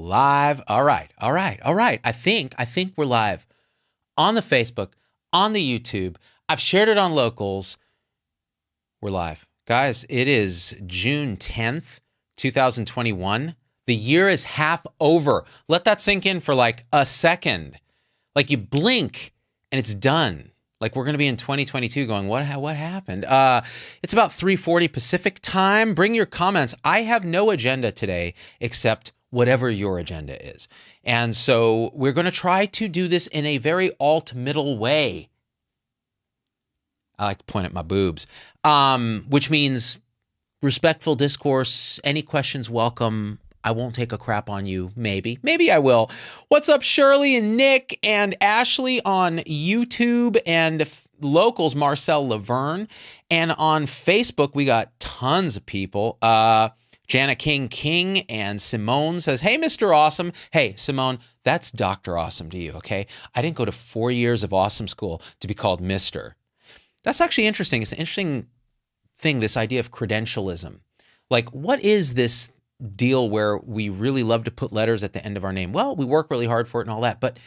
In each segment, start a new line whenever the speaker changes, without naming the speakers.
live. All right. I think we're live on the Facebook, on the YouTube. I've shared it on Locals. We're live. Guys, it is June 10th, 2021. The year is half over. Let that sink in for like a second. Like you blink and it's done. Like we're going to be in 2022 going, what happened? It's about 3:40 Pacific time. Bring your comments. I have no agenda today except whatever your agenda is. And so we're going to try to do this in a very alt-middle way. I like to point at my boobs, which means respectful discourse. Any questions welcome. I won't take a crap on you. Maybe I will. What's up, Shirley and Nick and Ashley on YouTube and Locals, Marcel Laverne. And on Facebook, we got tons of people. Jana King and Simone says, hey, Mr. Awesome. Hey, Simone, that's Dr. Awesome to you, okay? I didn't go to 4 years of awesome school to be called Mr. That's actually interesting. It's an interesting thing, this idea of credentialism. Like, what is this deal where we really love to put letters at the end of our name? Well, we work really hard for it and all that, but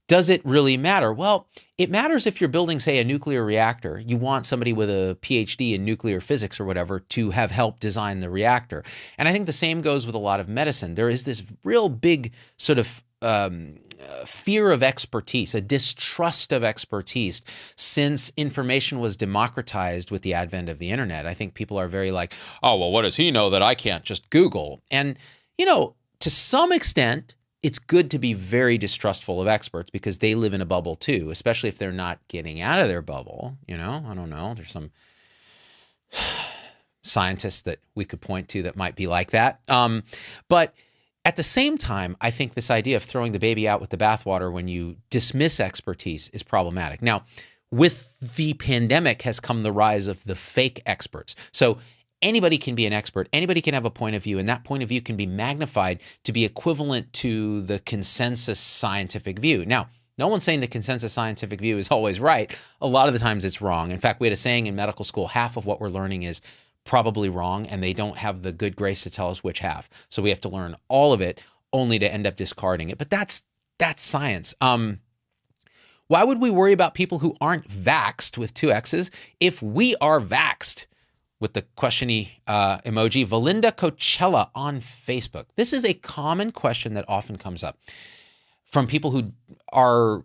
does it really matter? Well, it matters if you're building, say, a nuclear reactor. You want somebody with a PhD in nuclear physics or whatever to have helped design the reactor. And I think the same goes with a lot of medicine. There is this real big sort of fear of expertise, a distrust of expertise since information was democratized with the advent of the internet. I think people are very like, oh, well, what does he know that I can't just Google? And, you know, to some extent, it's good to be very distrustful of experts because they live in a bubble too, especially if they're not getting out of their bubble. You know, I don't know. There's some scientists that we could point to that might be like that. But at the same time, I think this idea of throwing the baby out with the bathwater when you dismiss expertise is problematic. Now, with the pandemic has come the rise of the fake experts. So anybody can be an expert. Anybody can have a point of view, and that point of view can be magnified to be equivalent to the consensus scientific view. Now, no one's saying the consensus scientific view is always right. A lot of the times it's wrong. In fact, we had a saying in medical school, half of what we're learning is probably wrong, and they don't have the good grace to tell us which half. So we have to learn all of it only to end up discarding it. But that's science. Why would we worry about people who aren't vaxxed with 2 X's if we are vaxxed? With the questiony emoji, Valinda Coachella on Facebook. This is a common question that often comes up from people who are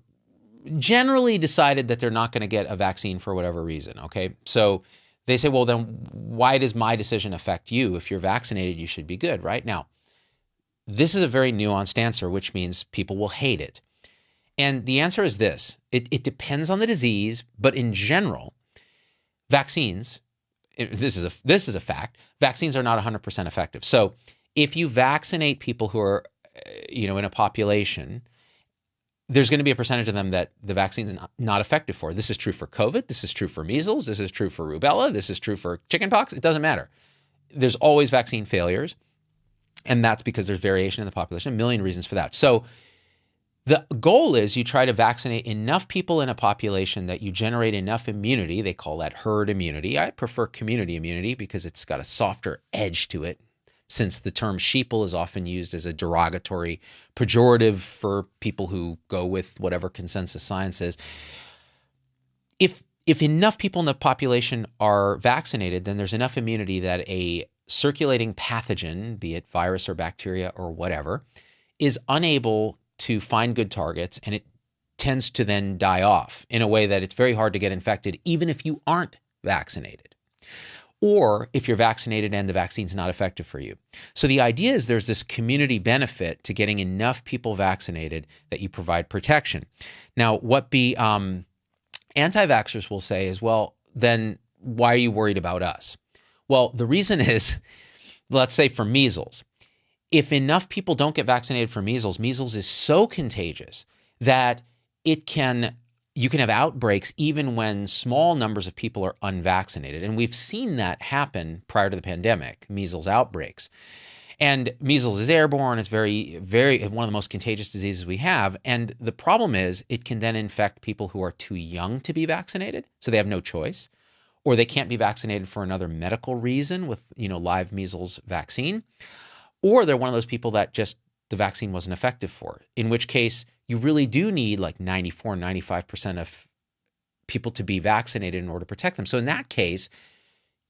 generally decided that they're not going to get a vaccine for whatever reason, okay? So they say, well, then why does my decision affect you? If you're vaccinated, you should be good, right? Now, this is a very nuanced answer, which means people will hate it. And the answer is this. It depends on the disease, but in general, vaccines, this is a fact, vaccines are not 100% effective. So if you vaccinate people who are, in a population, there's going to be a percentage of them that the vaccine is not effective for. This is true for COVID. This is true for measles. This is true for rubella. This is true for chickenpox. It doesn't matter. There's always vaccine failures, and that's because there's variation in the population, a million reasons for that. So the goal is you try to vaccinate enough people in a population that you generate enough immunity. They call that herd immunity. I prefer community immunity because it's got a softer edge to it, since the term sheeple is often used as a derogatory pejorative for people who go with whatever consensus science is. If enough people in the population are vaccinated, then there's enough immunity that a circulating pathogen, be it virus or bacteria or whatever, is unable to find good targets, and it tends to then die off in a way that it's very hard to get infected even if you aren't vaccinated, or if you're vaccinated and the vaccine's not effective for you. So the idea is there's this community benefit to getting enough people vaccinated that you provide protection. Now, what anti-vaxxers will say is, well, then why are you worried about us? Well, the reason is, let's say for measles, if enough people don't get vaccinated for measles, measles is so contagious that you can have outbreaks even when small numbers of people are unvaccinated. And we've seen that happen prior to the pandemic, measles outbreaks. And measles is airborne. It's very, very one of the most contagious diseases we have. And the problem is it can then infect people who are too young to be vaccinated, so they have no choice, or they can't be vaccinated for another medical reason with, live measles vaccine, or they're one of those people that just the vaccine wasn't effective for, in which case you really do need like 94, 95% of people to be vaccinated in order to protect them. So in that case,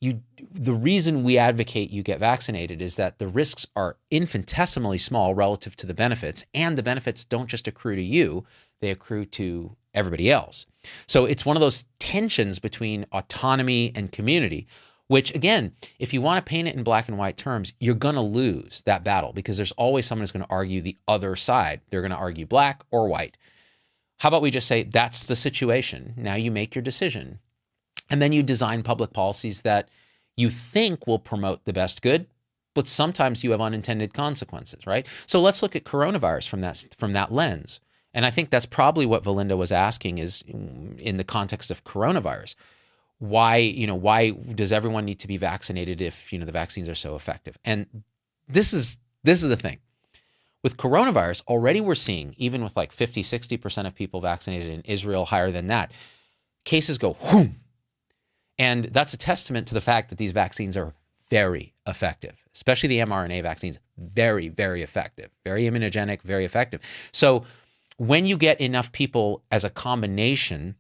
the reason we advocate you get vaccinated is that the risks are infinitesimally small relative to the benefits, and the benefits don't just accrue to you, they accrue to everybody else. So it's one of those tensions between autonomy and community, which again, if you want to paint it in black and white terms, you're going to lose that battle because there's always someone who's going to argue the other side. They're going to argue black or white. How about we just say that's the situation? Now you make your decision. And then you design public policies that you think will promote the best good, but sometimes you have unintended consequences, right? So let's look at coronavirus from that lens. And I think that's probably what Valinda was asking is in the context of coronavirus. Why does everyone need to be vaccinated if, the vaccines are so effective? And this is the thing. With coronavirus, already we're seeing, even with like 50, 60% of people vaccinated in Israel, higher than that, cases go whoom. And that's a testament to the fact that these vaccines are very effective, especially the mRNA vaccines, very, very effective, very immunogenic, very effective. So when you get enough people as a combination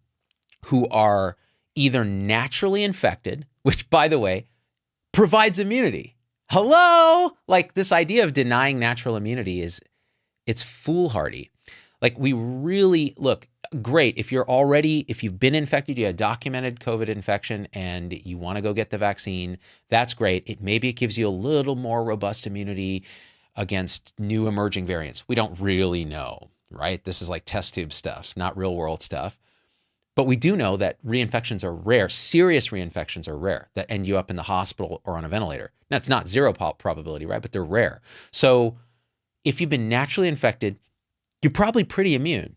who are either naturally infected, which by the way, provides immunity. Hello? Like this idea of denying natural immunity it's foolhardy. Like we really, look, great. If you've been infected, you had documented COVID infection and you want to go get the vaccine, that's great. Maybe it gives you a little more robust immunity against new emerging variants. We don't really know, right? This is like test tube stuff, not real world stuff. But we do know that reinfections are rare. Serious reinfections are rare that end you up in the hospital or on a ventilator. Now, it's not zero probability, right? But they're rare. So if you've been naturally infected, you're probably pretty immune.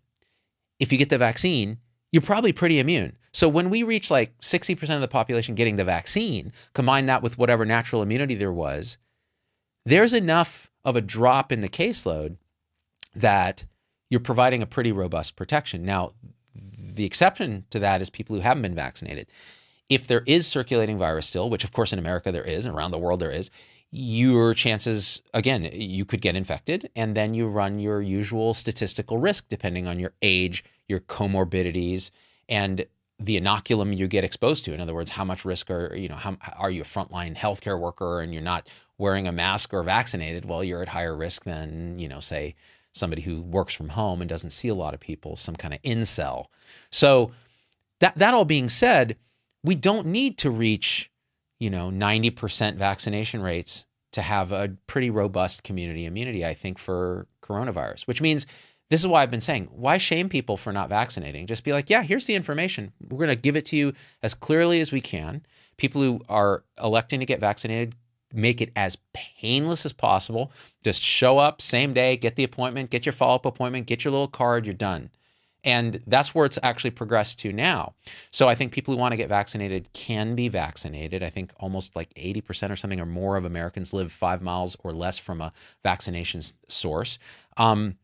If you get the vaccine, you're probably pretty immune. So when we reach like 60% of the population getting the vaccine, combine that with whatever natural immunity there was, there's enough of a drop in the caseload that you're providing a pretty robust protection. Now, the exception to that is people who haven't been vaccinated. If there is circulating virus still, which of course in America there is, and around the world there is, your chances, again, you could get infected, and then you run your usual statistical risk depending on your age, your comorbidities, and the inoculum you get exposed to. In other words, how much risk are you a frontline healthcare worker and you're not wearing a mask or vaccinated? Well, you're at higher risk than, say, somebody who works from home and doesn't see a lot of people, some kind of incel. So that all being said, we don't need to reach 90% vaccination rates to have a pretty robust community immunity, I think, for coronavirus, which means this is why I've been saying, why shame people for not vaccinating? Just be like, yeah, here's the information. We're going to give it to you as clearly as we can. People who are electing to get vaccinated, make it as painless as possible. Just show up same day, get the appointment, get your follow-up appointment, get your little card, you're done. And that's where it's actually progressed to now. So I think people who want to get vaccinated can be vaccinated. I think almost like 80% or something or more of Americans live 5 miles or less from a vaccination source. And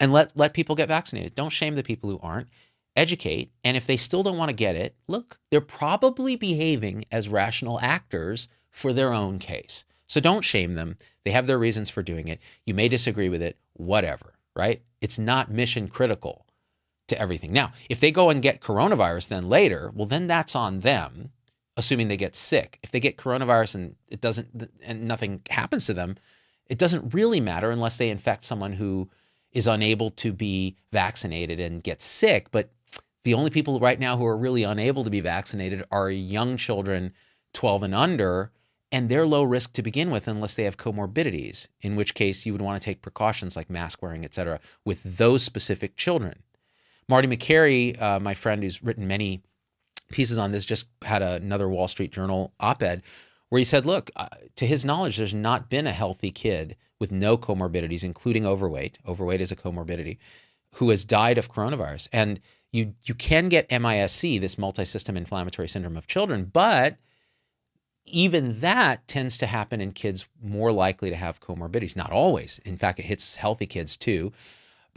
let people get vaccinated. Don't shame the people who aren't. Educate. And if they still don't want to get it, look, they're probably behaving as rational actors for their own case. So don't shame them. They have their reasons for doing it. You may disagree with it, whatever, right? It's not mission critical to everything. Now, if they go and get coronavirus then later, well, then that's on them, assuming they get sick. If they get coronavirus and nothing happens to them, it doesn't really matter unless they infect someone who is unable to be vaccinated and get sick. But the only people right now who are really unable to be vaccinated are young children 12 and under, and they're low risk to begin with unless they have comorbidities, in which case you would want to take precautions like mask wearing, et cetera, with those specific children. Marty McCary, my friend who's written many pieces on this, just had another Wall Street Journal op-ed where he said, look, to his knowledge, there's not been a healthy kid with no comorbidities, including overweight is a comorbidity, who has died of coronavirus. And you can get MIS-C, this multisystem inflammatory syndrome of children, but even that tends to happen in kids more likely to have comorbidities. Not always. In fact, it hits healthy kids too.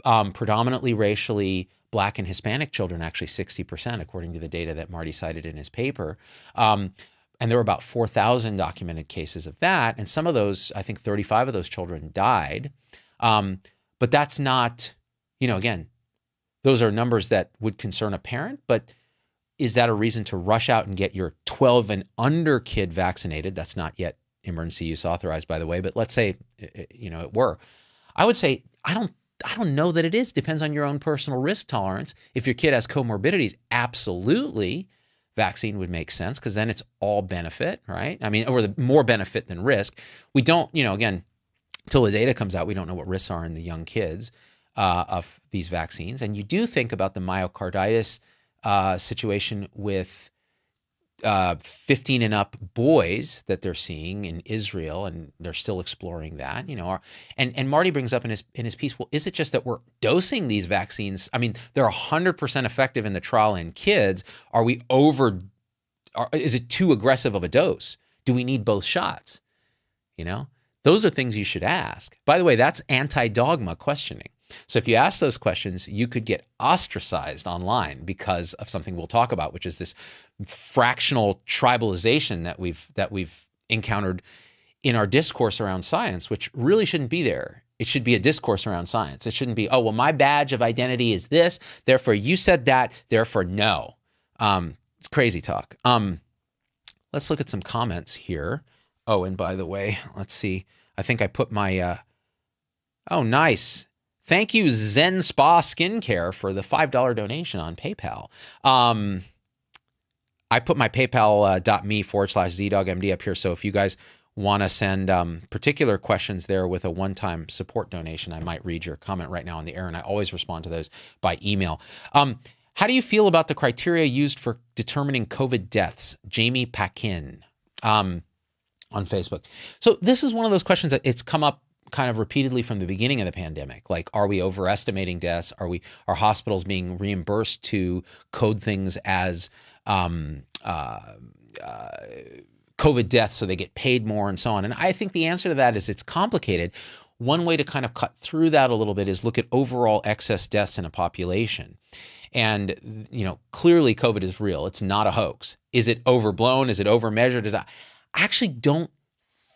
Predominantly racially Black and Hispanic children, actually 60%, according to the data that Marty cited in his paper. And there were about 4,000 documented cases of that. And some of those, I think 35 of those children died. But that's not, again, those are numbers that would concern a parent, but is that a reason to rush out and get your 12 and under kid vaccinated? That's not yet emergency use authorized, by the way, but let's say, it were. I would say, I don't know that it is. Depends on your own personal risk tolerance. If your kid has comorbidities, absolutely, vaccine would make sense because then it's all benefit, right? I mean, or the more benefit than risk. We don't, again, until the data comes out, we don't know what risks are in the young kids of these vaccines. And you do think about the myocarditis situation with 15 and up boys that they're seeing in Israel, and they're still exploring that, and Marty brings up in his piece, well, is it just that we're dosing these vaccines? I mean, they're 100% effective in the trial in kids. Is it too aggressive of a dose? Do we need both shots? Those are things you should ask. By the way, that's anti-dogma questioning. So if you ask those questions, you could get ostracized online because of something we'll talk about, which is this fractional tribalization that we've encountered in our discourse around science, which really shouldn't be there. It should be a discourse around science. It shouldn't be, oh, well, my badge of identity is this, therefore you said that, therefore no. It's crazy talk. Let's look at some comments here. Oh, and by the way, let's see. I think I put my, oh, nice. Thank you, Zen Spa Skincare, for the $5 donation on PayPal. I put my paypal.me/ZDoggMD up here. So if you guys want to send particular questions there with a one-time support donation, I might read your comment right now on the air, and I always respond to those by email. How do you feel about the criteria used for determining COVID deaths? Jamie Paquin on Facebook. So this is one of those questions that it's come up kind of repeatedly from the beginning of the pandemic. Like, are we overestimating deaths? Are hospitals being reimbursed to code things as COVID deaths so they get paid more and so on? And I think the answer to that is it's complicated. One way to kind of cut through that a little bit is look at overall excess deaths in a population. And, clearly COVID is real. It's not a hoax. Is it overblown? Is it overmeasured? I actually don't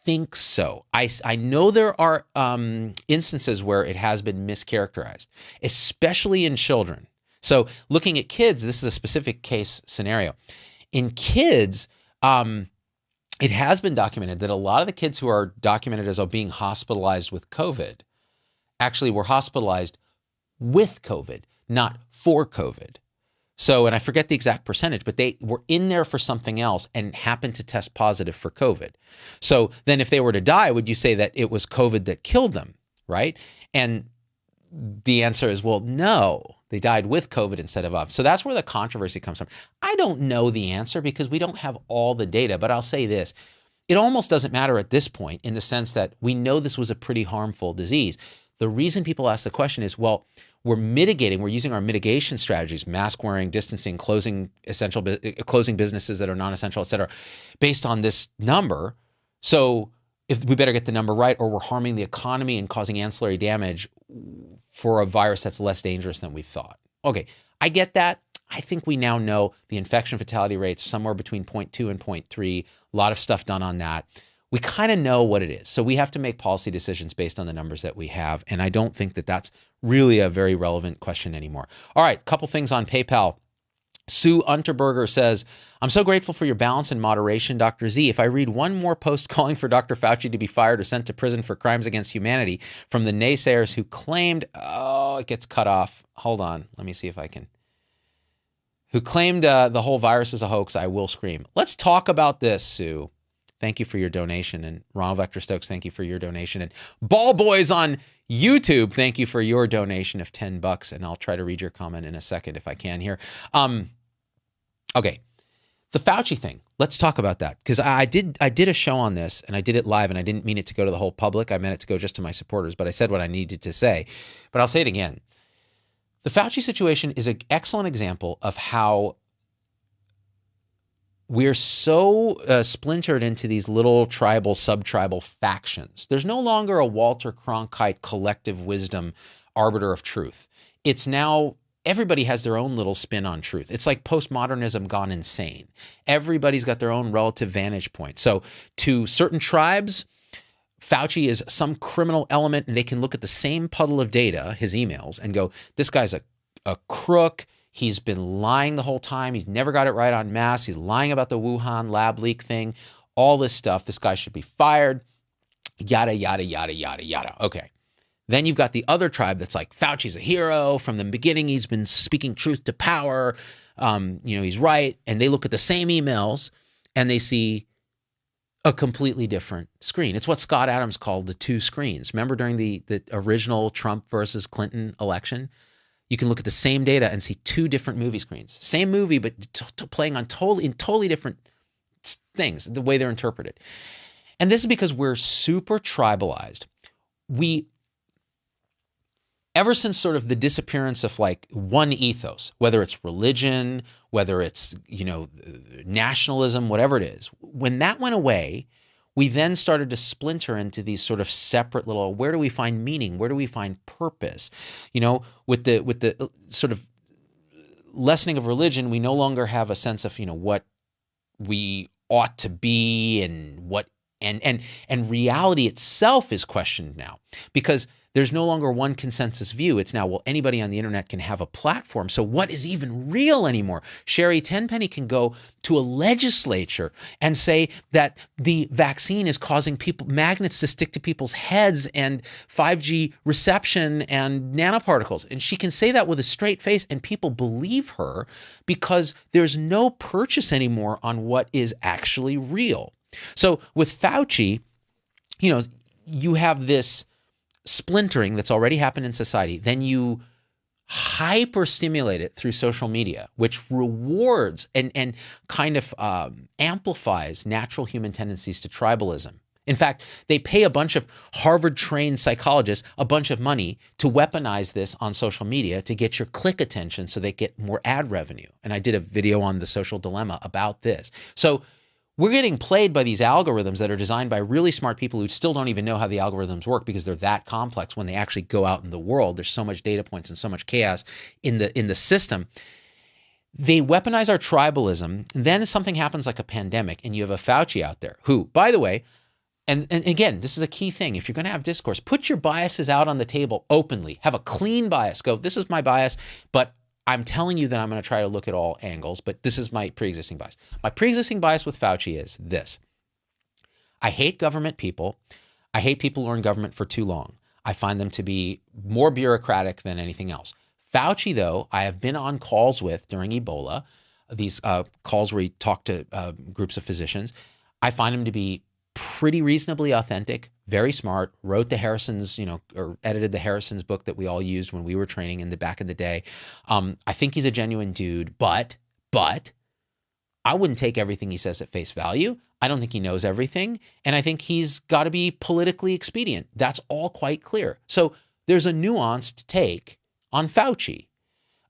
think so. I know there are instances where it has been mischaracterized, especially in children. So looking at kids, this is a specific case scenario. In kids, it has been documented that a lot of the kids who are documented as being hospitalized with COVID actually were hospitalized with COVID, not for COVID. So, and I forget the exact percentage, but they were in there for something else and happened to test positive for COVID. So then if they were to die, would you say that it was COVID that killed them, right? And the answer is, well, no, they died with COVID instead of of. So that's where the controversy comes from. I don't know the answer because we don't have all the data, but I'll say this. It almost doesn't matter at this point in the sense that we know this was a pretty harmful disease. The reason people ask the question is, well, we're using our mitigation strategies, mask wearing, distancing, closing businesses that are non-essential, et cetera, based on this number. So if we better get the number right, or we're harming the economy and causing ancillary damage for a virus that's less dangerous than we thought. Okay, I get that. I think we now know the infection fatality rates somewhere between 0.2 and 0.3, a lot of stuff done on that. We kind of know what it is. So we have to make policy decisions based on the numbers that we have. And I don't think that that's really a very relevant question anymore. All right, couple things on PayPal. Sue Unterberger says, I'm so grateful for your balance and moderation, Dr. Z. If I read one more post calling for Dr. Fauci to be fired or sent to prison for crimes against humanity from the naysayers who claimed, it gets cut off. Hold on. Let me see if I can. Who claimed the whole virus is a hoax, I will scream. Let's talk about this, Sue. Thank you for your donation. And Ronald Vector Stokes, thank you for your donation. And Ball Boys on YouTube, thank you for your donation of $10. And I'll try to read your comment in a second if I can here. Okay, the Fauci thing. Let's talk about that because I did a show on this and I did it live and I didn't mean it to go to the whole public. I meant it to go just to my supporters, but I said what I needed to say. But I'll say it again. The Fauci situation is an excellent example of how we're so splintered into these little tribal, sub-tribal factions. There's no longer a Walter Cronkite collective wisdom arbiter of truth. It's now everybody has their own little spin on truth. It's like postmodernism gone insane. Everybody's got their own relative vantage point. So to certain tribes, Fauci is some criminal element, and they can look at the same puddle of data, his emails, and go, this guy's a crook. He's been lying the whole time. He's never got it right on masks. He's lying about the Wuhan lab leak thing, all this stuff. This guy should be fired, yada, yada, yada, yada, yada. Okay. Then you've got the other tribe that's like, Fauci's a hero. From the beginning, he's been speaking truth to power. He's right. And they look at the same emails and they see a completely different screen. It's what Scott Adams called the two screens. Remember during the original Trump versus Clinton election? You can look at the same data and see two different movie screens. Same movie, but playing on totally different things, the way they're interpreted. And this is because we're super tribalized. Ever since sort of the disappearance of like one ethos, whether it's religion, whether it's, nationalism, whatever it is, when that went away, we then started to splinter into these sort of separate little, where do we find meaning? Where do we find purpose? With the sort of lessening of religion, we no longer have a sense of, what we ought to be and what, and reality itself is questioned now, because there's no longer one consensus view. It's now, well, anybody on the internet can have a platform. So what is even real anymore? Sherry Tenpenny can go to a legislature and say that the vaccine is causing magnets to stick to people's heads and 5G reception and nanoparticles. And she can say that with a straight face and people believe her because there's no purchase anymore on what is actually real. So with Fauci, you have this splintering that's already happened in society. Then you hyper stimulate it through social media, which rewards and kind of amplifies natural human tendencies to tribalism. In fact, they pay a bunch of Harvard-trained psychologists a bunch of money to weaponize this on social media to get your click attention so they get more ad revenue. And I did a video on The Social Dilemma about this. So we're getting played by these algorithms that are designed by really smart people who still don't even know how the algorithms work because they're that complex when they actually go out in the world. There's so much data points and so much chaos in the system. They weaponize our tribalism. Then something happens like a pandemic and you have a Fauci out there who, by the way, and again, this is a key thing. If you're going to have discourse, put your biases out on the table openly. Have a clean bias. Go, this is my bias, but I'm telling you that I'm going to try to look at all angles, but this is my pre-existing bias. My pre-existing bias with Fauci is this. I hate government people. I hate people who are in government for too long. I find them to be more bureaucratic than anything else. Fauci, though, I have been on calls with during Ebola, these calls where he talked to groups of physicians. I find him to be pretty reasonably authentic, very smart, wrote the Harrison's, or edited the Harrison's book that we all used when we were training back in the day. I think he's a genuine dude, but I wouldn't take everything he says at face value. I don't think he knows everything. And I think he's got to be politically expedient. That's all quite clear. So there's a nuanced take on Fauci.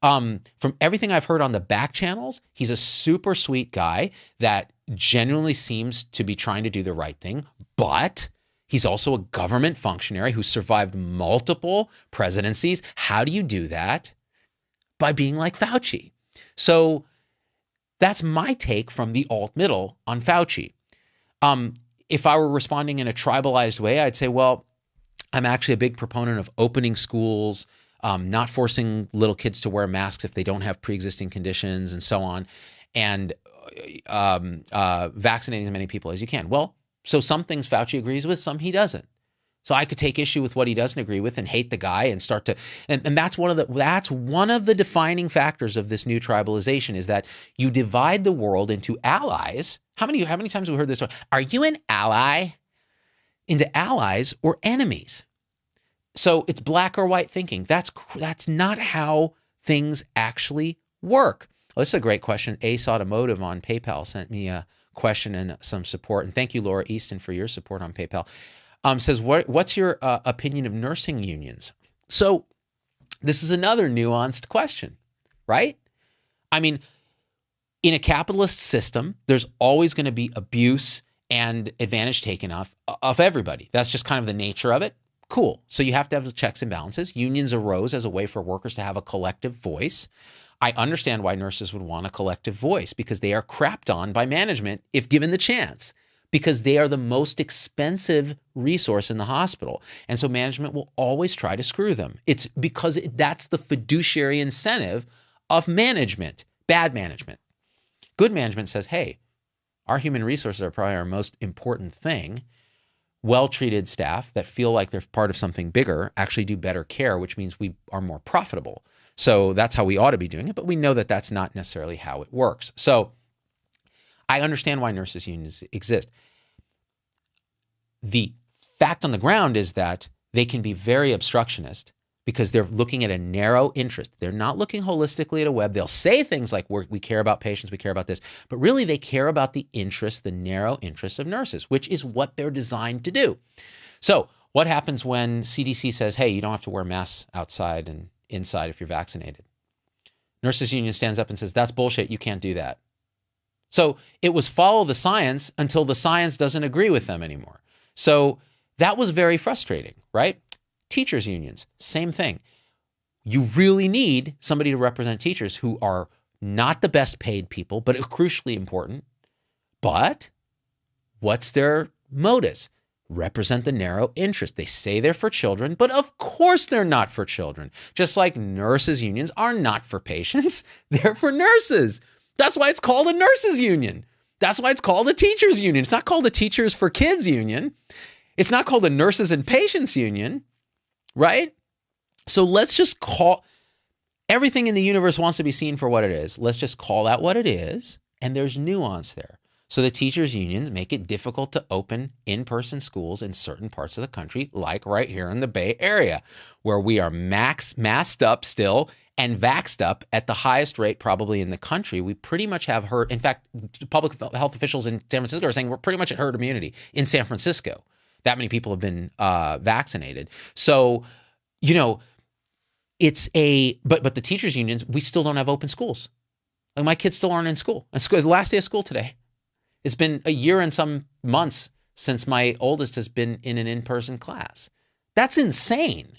From everything I've heard on the back channels, he's a super sweet guy that genuinely seems to be trying to do the right thing, but he's also a government functionary who survived multiple presidencies. How do you do that? By being like Fauci. So that's my take from the alt-middle on Fauci. If I were responding in a tribalized way, I'd say, well, I'm actually a big proponent of opening schools, not forcing little kids to wear masks if they don't have pre-existing conditions and so on, and vaccinating as many people as you can. Well, so some things Fauci agrees with, some he doesn't. So I could take issue with what he doesn't agree with and hate the guy and start to, and that's one of the defining factors of this new tribalization is that you divide the world into allies. How many times have we heard this story? Are you an ally? Into allies or enemies. So it's black or white thinking. That's not how things actually work. Well, this is a great question. Ace Automotive on PayPal sent me a question and some support. And thank you, Laura Easton, for your support on PayPal. Says, what's your opinion of nursing unions? So this is another nuanced question, right? I mean, in a capitalist system, there's always going to be abuse and advantage taken of everybody. That's just kind of the nature of it. Cool. So you have to have the checks and balances. Unions arose as a way for workers to have a collective voice. I understand why nurses would want a collective voice because they are crapped on by management if given the chance. because they are the most expensive resource in the hospital. And so management will always try to screw them. It's because that's the fiduciary incentive of management, bad management. Good management says, hey, our human resources are probably our most important thing. Well-treated staff that feel like they're part of something bigger actually do better care, which means we are more profitable. So that's how we ought to be doing it, but we know that that's not necessarily how it works. So I understand why nurses unions exist. The fact on the ground is that they can be very obstructionist because they're looking at a narrow interest. They're not looking holistically at a web. They'll say things like, we care about patients, we care about this, but really they care about the interest, the narrow interest of nurses, which is what they're designed to do. So what happens when CDC says, hey, you don't have to wear masks outside and inside if you're vaccinated? Nurses union stands up and says, that's bullshit, you can't do that. So it was follow the science until the science doesn't agree with them anymore. So that was very frustrating, right? Teachers unions, same thing. You really need somebody to represent teachers who are not the best paid people, but are crucially important. But what's their modus? Represent the narrow interest. They say they're for children, but of course they're not for children. Just like nurses unions are not for patients, they're for nurses. That's why it's called a nurses union. That's why it's called a teachers union. It's not called a teachers for kids union. It's not called a nurses and patients union, right? So let's just call, everything in the universe wants to be seen for what it is. Let's just call that what it is. And there's nuance there. So the teachers unions make it difficult to open in-person schools in certain parts of the country, like right here in the Bay Area, where we are masked up still and vaxxed up at the highest rate probably in the country. We pretty much have herd, in fact, public health officials in San Francisco are saying we're pretty much at herd immunity in San Francisco. That many people have been vaccinated. So, you know, it's but the teachers unions, we still don't have open schools. Like my kids still aren't in school. It's the last day of school today. It's been a year and some months since my oldest has been in an in-person class. That's insane.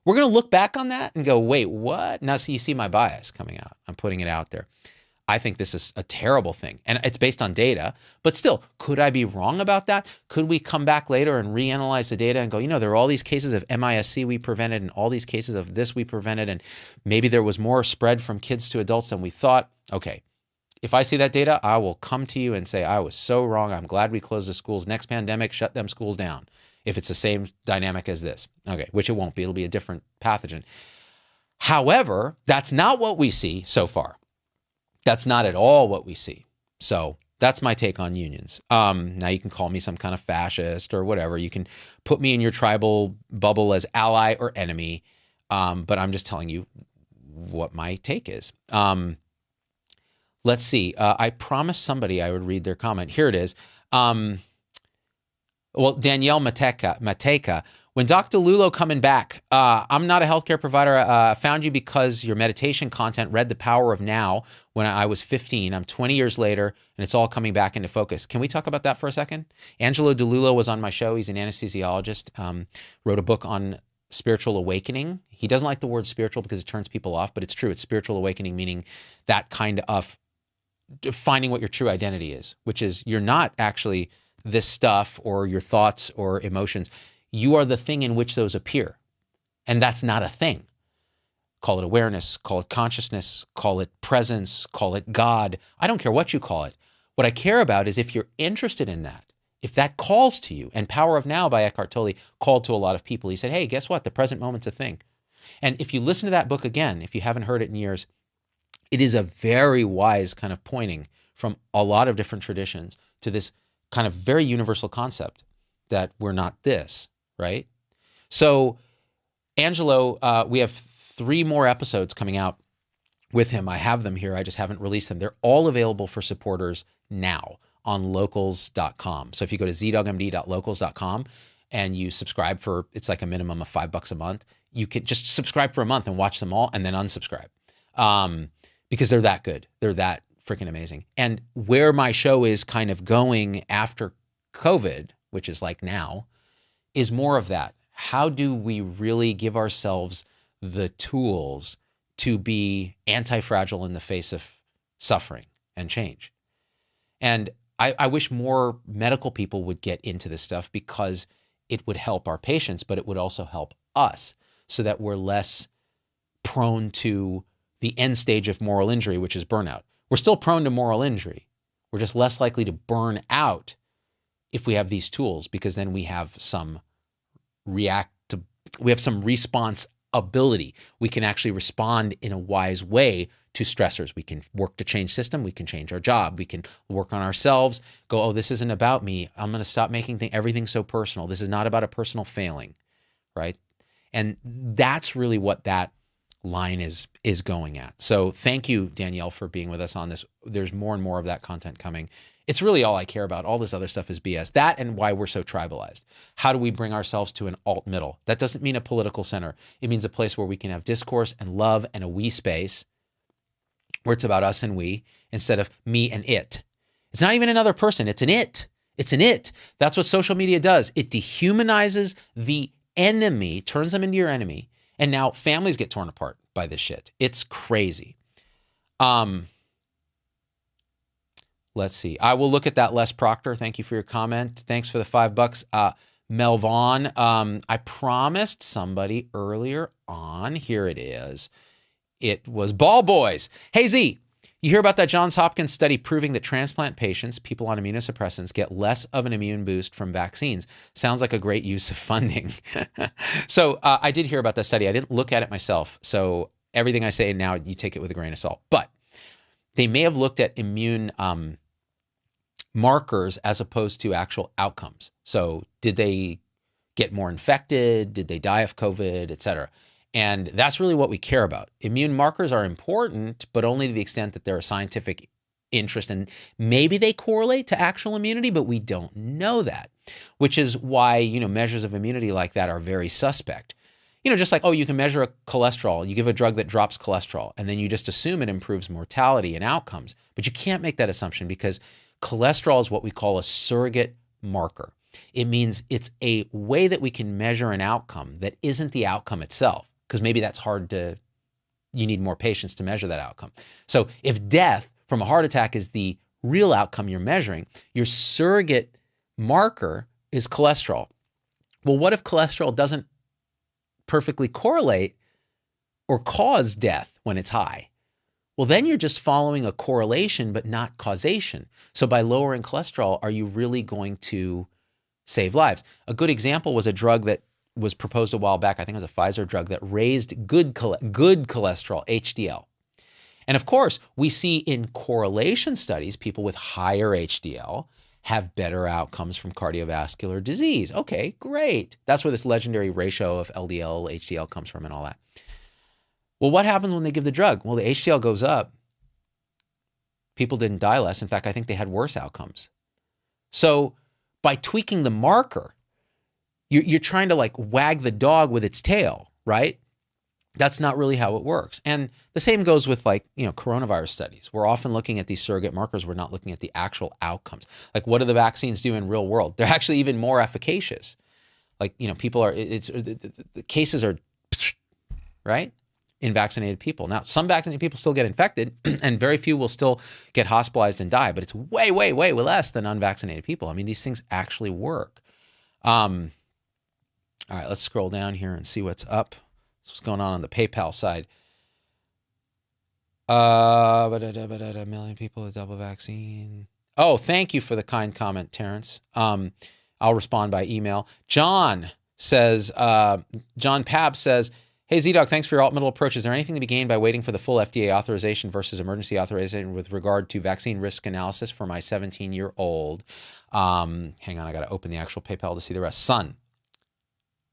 We're going to look back on that and go, wait, what? Now, so you see my bias coming out. I'm putting it out there. I think this is a terrible thing. And it's based on data. But still, could I be wrong about that? Could we come back later and reanalyze the data and go, you know, there are all these cases of MIS-C we prevented and all these cases of this we prevented, and maybe there was more spread from kids to adults than we thought. Okay. If I see that data, I will come to you and say, I was so wrong. I'm glad we closed the schools. Next pandemic, shut them schools down. If it's the same dynamic as this. Okay, which it won't be. It'll be a different pathogen. However, that's not what we see so far. That's not at all what we see. So that's my take on unions. Now you can call me some kind of fascist or whatever. You can put me in your tribal bubble as ally or enemy. But I'm just telling you what my take is. Let's see. I promised somebody I would read their comment. Here it is. Well, Danielle Mateka, when Dr. Lulo coming back, I'm not a healthcare provider. I found you because your meditation content read The Power of Now when I was 15. I'm 20 years later, and it's all coming back into focus. Can we talk about that for a second? Angelo DeLulo was on my show. He's an anesthesiologist, wrote a book on spiritual awakening. He doesn't like the word spiritual because it turns people off, but it's true. It's spiritual awakening, meaning that kind of finding what your true identity is, which is you're not actually this stuff or your thoughts or emotions. You are the thing in which those appear. And that's not a thing. Call it awareness, call it consciousness, call it presence, call it God. I don't care what you call it. What I care about is if you're interested in that, if that calls to you. And Power of Now by Eckhart Tolle called to a lot of people. He said, hey, guess what? The present moment's a thing. And if you listen to that book again, if you haven't heard it in years, it is a very wise kind of pointing from a lot of different traditions to this kind of very universal concept that we're not this, right? So Angelo, we have 3 more episodes coming out with him. I have them here. I just haven't released them. They're all available for supporters now on locals.com. So if you go to zdogmd.locals.com and you subscribe for, it's like a minimum of $5 a month, you can just subscribe for a month and watch them all and then unsubscribe. Because they're that good. They're that freaking amazing. And where my show is kind of going after COVID, which is like now, is more of that. How do we really give ourselves the tools to be anti-fragile in the face of suffering and change? And I wish more medical people would get into this stuff because it would help our patients, but it would also help us so that we're less prone to the end stage of moral injury, which is burnout. We're still prone to moral injury. We're just less likely to burn out if we have these tools, because then we have some response ability. We can actually respond in a wise way to stressors. We can work to change system. We can change our job. We can work on ourselves. Go, oh, this isn't about me. I'm going to stop making everything so personal. This is not about a personal failing, right? And that's really what that line is going at. So thank you, Danielle, for being with us on this. There's more and more of that content coming. It's really all I care about. All this other stuff is BS. That and why we're so tribalized. How do we bring ourselves to an alt middle? That doesn't mean a political center. It means a place where we can have discourse and love and a we space where it's about us and we instead of me and it. It's not even another person. It's an it. It's an it. That's what social media does. It dehumanizes the enemy, turns them into your enemy. And now families get torn apart by this shit. It's crazy. Let's see. I will look at that, Les Proctor. Thank you for your comment. Thanks for the $5. Mel Vaughn. I promised somebody earlier on. Here it is. It was Ball Boys. Hey, Z, you hear about that Johns Hopkins study proving that transplant patients, people on immunosuppressants, get less of an immune boost from vaccines. Sounds like a great use of funding. So I did hear about that study. I didn't look at it myself. So everything I say now, you take it with a grain of salt. But they may have looked at immune markers as opposed to actual outcomes. So did they get more infected? Did they die of COVID, et cetera? And that's really what we care about. Immune markers are important, but only to the extent that they're a scientific interest. And maybe they correlate to actual immunity, but we don't know that, which is why, measures of immunity like that are very suspect. Just like, oh, you can measure a cholesterol. You give a drug that drops cholesterol, and then you just assume it improves mortality and outcomes. But you can't make that assumption because cholesterol is what we call a surrogate marker. It means it's a way that we can measure an outcome that isn't the outcome itself, because maybe that's you need more patients to measure that outcome. So if death from a heart attack is the real outcome you're measuring, your surrogate marker is cholesterol. Well, what if cholesterol doesn't perfectly correlate or cause death when it's high? Well, then you're just following a correlation, but not causation. So by lowering cholesterol, are you really going to save lives? A good example was a drug that was proposed a while back. I think it was a Pfizer drug that raised good cholesterol, HDL. And of course, we see in correlation studies, people with higher HDL have better outcomes from cardiovascular disease. Okay, great. That's where this legendary ratio of LDL, HDL comes from and all that. Well, what happens when they give the drug? Well, the HDL goes up. People didn't die less. In fact, I think they had worse outcomes. So by tweaking the marker, you're trying to wag the dog with its tail, right? That's not really how it works. And the same goes with coronavirus studies. We're often looking at these surrogate markers. We're not looking at the actual outcomes. What do the vaccines do in real world? They're actually even more efficacious. People are, the cases are, right? In vaccinated people. Now, some vaccinated people still get infected and very few will still get hospitalized and die, but it's way, way, way less than unvaccinated people. I mean, these things actually work. All right, let's scroll down here and see what's up. What's going on the PayPal side. A million people with double vaccine. Oh, thank you for the kind comment, Terrence. I'll respond by email. John Pab says, hey, Z-Doc, thanks for your alt-middle approach. Is there anything to be gained by waiting for the full FDA authorization versus emergency authorization with regard to vaccine risk analysis for my 17-year-old? Hang on, I got to open the actual PayPal to see the rest. Son,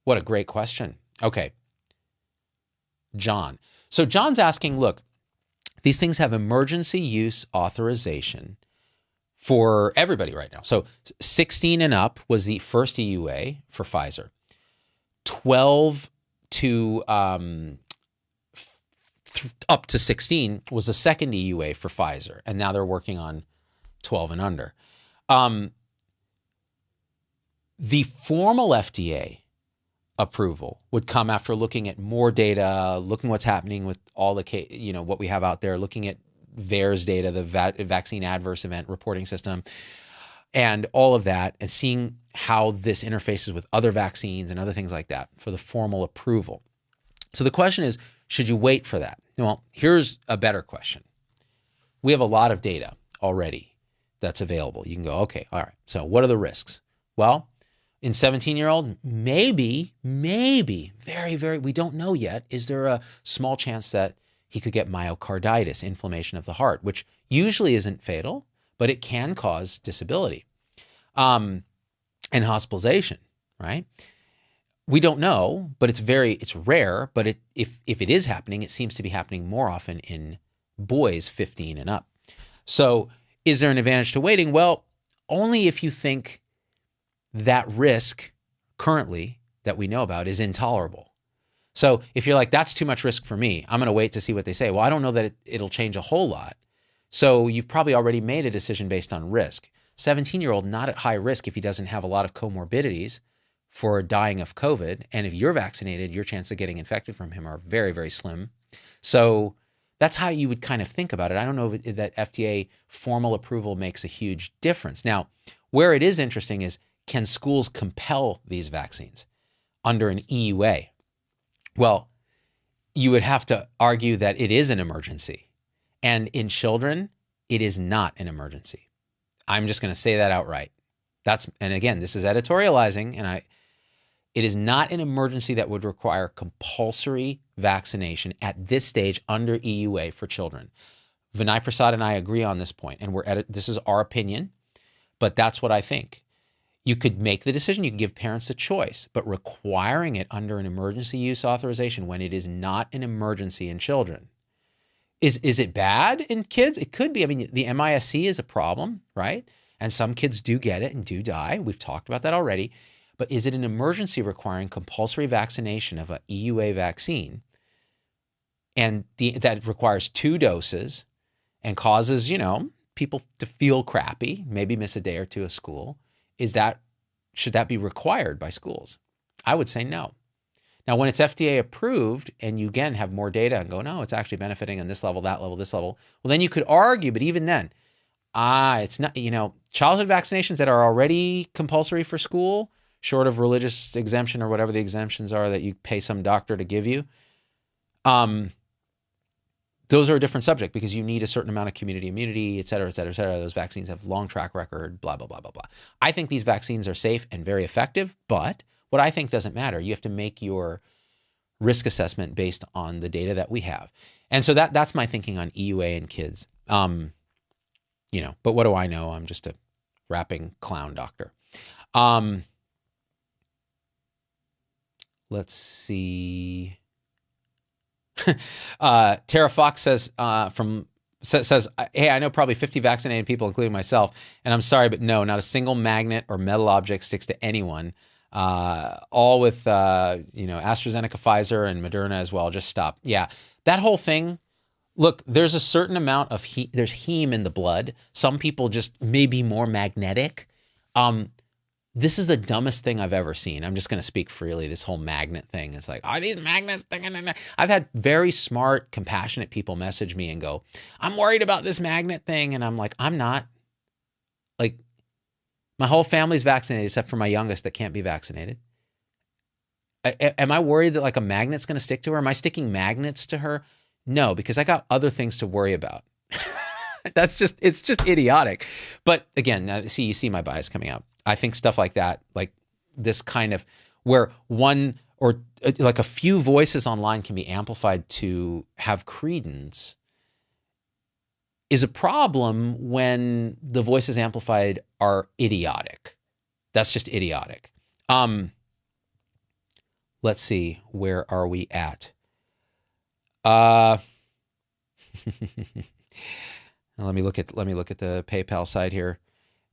what a great question. Okay. John. So John's asking, look, these things have emergency use authorization for everybody right now. So 16 and up was the first EUA for Pfizer. 12 to up to 16 was the second EUA for Pfizer. And now they're working on 12 and under. The formal FDA approval would come after looking at more data, looking what's happening with all the, what we have out there, looking at VAERS data, the Vaccine Adverse Event Reporting System, and all of that, and seeing how this interfaces with other vaccines and other things like that for the formal approval. So the question is, should you wait for that? Well, here's a better question. We have a lot of data already that's available. You can go, okay, all right, so what are the risks? Well, in 17-year-old, maybe, very, we don't know yet. Is there a small chance that he could get myocarditis, inflammation of the heart, which usually isn't fatal, but it can cause disability and hospitalization, right? We don't know, but it's rare. But if it is happening, it seems to be happening more often in boys 15 and up. So is there an advantage to waiting? Well, only if you think that risk currently that we know about is intolerable. So if you're like, that's too much risk for me, I'm going to wait to see what they say. Well, I don't know that it'll change a whole lot. So you've probably already made a decision based on risk. 17-year-old, not at high risk if he doesn't have a lot of comorbidities for dying of COVID. And if you're vaccinated, your chance of getting infected from him are very, very slim. So that's how you would kind of think about it. I don't know that FDA formal approval makes a huge difference. Now, where it is interesting is, can schools compel these vaccines under an EUA? Well, you would have to argue that it is an emergency. And in children, it is not an emergency. I'm just going to say that outright. And again, this is editorializing, and it is not an emergency that would require compulsory vaccination at this stage under EUA for children. Vinay Prasad and I agree on this point, and this is our opinion, but that's what I think. You could make the decision, you can give parents the choice, but requiring it under an emergency use authorization when it is not an emergency in children. Is it bad in kids? It could be. I mean, the MIS-C is a problem, right? And some kids do get it and do die. We've talked about that already. But is it an emergency requiring compulsory vaccination of an EUA vaccine? And that requires 2 doses and causes, people to feel crappy, maybe miss a day or two of school. Should that be required by schools? I would say no. Now, when it's FDA approved and you again have more data and go, no, it's actually benefiting on this level, that level, this level, well, then you could argue, but even then, it's not, childhood vaccinations that are already compulsory for school, short of religious exemption or whatever the exemptions are that you pay some doctor to give you, those are a different subject because you need a certain amount of community immunity, et cetera, et cetera, et cetera. Those vaccines have long track record, blah, blah, blah, blah, blah. I think these vaccines are safe and very effective, but what I think doesn't matter. You have to make your risk assessment based on the data that we have. And so that's my thinking on EUA and kids. But what do I know? I'm just a rapping clown doctor. Let's see. Tara Fox says, hey, I know probably 50 vaccinated people, including myself, and I'm sorry, but no, not a single magnet or metal object sticks to anyone. All with, AstraZeneca, Pfizer, and Moderna as well. Just stop. Yeah, that whole thing. Look, there's a certain amount of there's heme in the blood. Some people just may be more magnetic. This is the dumbest thing I've ever seen. I'm just going to speak freely. This whole magnet thing. It's like, are these magnets? I've had very smart, compassionate people message me and go, I'm worried about this magnet thing. And I'm like, I'm not. Like, my whole family's vaccinated except for my youngest that can't be vaccinated. Am I worried that like a magnet's going to stick to her? Am I sticking magnets to her? No, because I got other things to worry about. It's just idiotic. But again, now, you see my bias coming out. I think stuff like that, like this kind of where one or like a few voices online can be amplified to have credence is a problem when the voices amplified are idiotic. That's just idiotic. Let's see, where are we at? Let me look at the PayPal side here.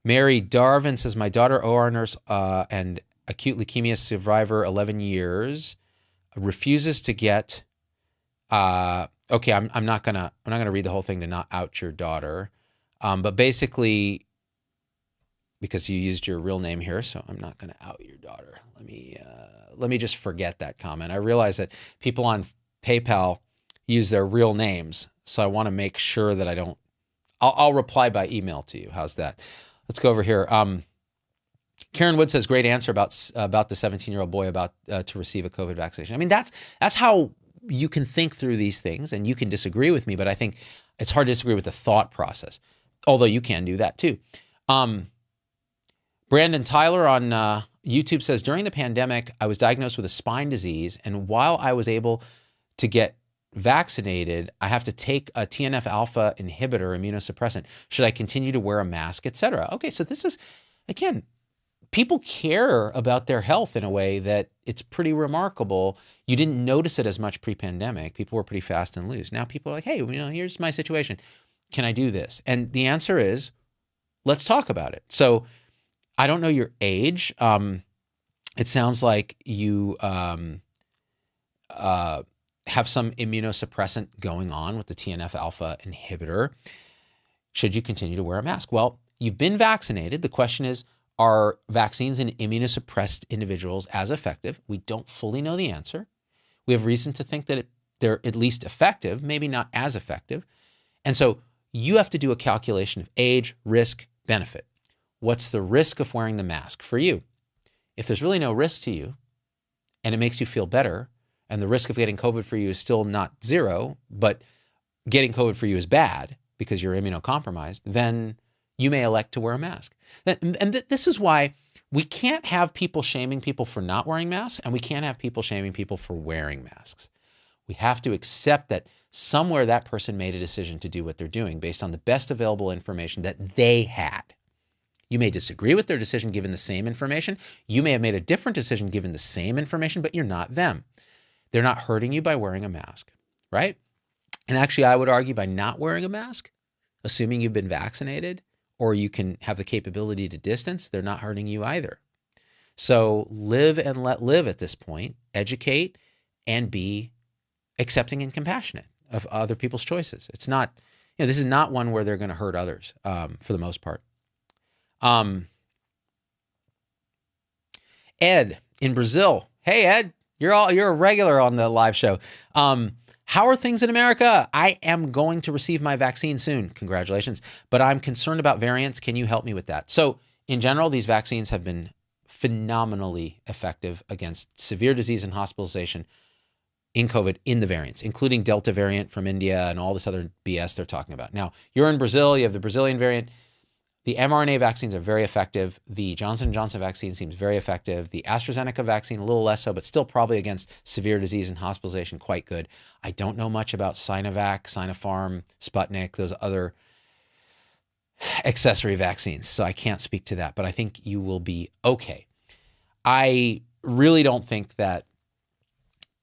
Mary Darvin says, my daughter, OR nurse and acute leukemia survivor, 11 years, refuses to get. Okay, I'm not gonna read the whole thing to not out your daughter, but basically, because you used your real name here, so I'm not gonna out your daughter. Let me just forget that comment. I realize that people on PayPal use their real names, so I want to make sure that I don't. I'll reply by email to you. How's that? Let's go over here. Karen Wood says, great answer about the 17-year-old boy about to receive a COVID vaccination. I mean, that's how you can think through these things, and you can disagree with me, but I think it's hard to disagree with the thought process, although you can do that too. Brandon Tyler on YouTube says, during the pandemic, I was diagnosed with a spine disease, and while I was able to get vaccinated, I have to take a TNF alpha inhibitor, immunosuppressant. Should I continue to wear a mask, etc.? Okay, so this is, again, people care about their health in a way that it's pretty remarkable. You didn't notice it as much pre-pandemic. People were pretty fast and loose. Now people are like, hey, here's my situation. Can I do this? And the answer is, let's talk about it. So I don't know your age. It sounds like you have some immunosuppressant going on with the TNF alpha inhibitor. Should you continue to wear a mask? Well, you've been vaccinated. The question is, are vaccines in immunosuppressed individuals as effective? We don't fully know the answer. We have reason to think that they're at least effective, maybe not as effective. And so you have to do a calculation of age, risk, benefit. What's the risk of wearing the mask for you? If there's really no risk to you and it makes you feel better, and the risk of getting COVID for you is still not zero, but getting COVID for you is bad because you're immunocompromised, then you may elect to wear a mask. And this is why we can't have people shaming people for not wearing masks, and we can't have people shaming people for wearing masks. We have to accept that somewhere that person made a decision to do what they're doing based on the best available information that they had. You may disagree with their decision given the same information. You may have made a different decision given the same information, but you're not them. They're not hurting you by wearing a mask, right? And actually, I would argue by not wearing a mask, assuming you've been vaccinated, or you can have the capability to distance, they're not hurting you either. So live and let live at this point, educate, and be accepting and compassionate of other people's choices. It's not, this is not one where they're going to hurt others for the most part. Ed in Brazil. Hey, Ed, you're a regular on the live show. How are things in America? I am going to receive my vaccine soon. Congratulations. But I'm concerned about variants. Can you help me with that? So in general, these vaccines have been phenomenally effective against severe disease and hospitalization in COVID in the variants, including Delta variant from India and all this other BS they're talking about. Now, you're in Brazil. You have the Brazilian variant. The mRNA vaccines are very effective. The Johnson & Johnson vaccine seems very effective. The AstraZeneca vaccine, a little less so, but still probably against severe disease and hospitalization, quite good. I don't know much about Sinovac, Sinopharm, Sputnik, those other accessory vaccines, so I can't speak to that, but I think you will be okay. I really don't think that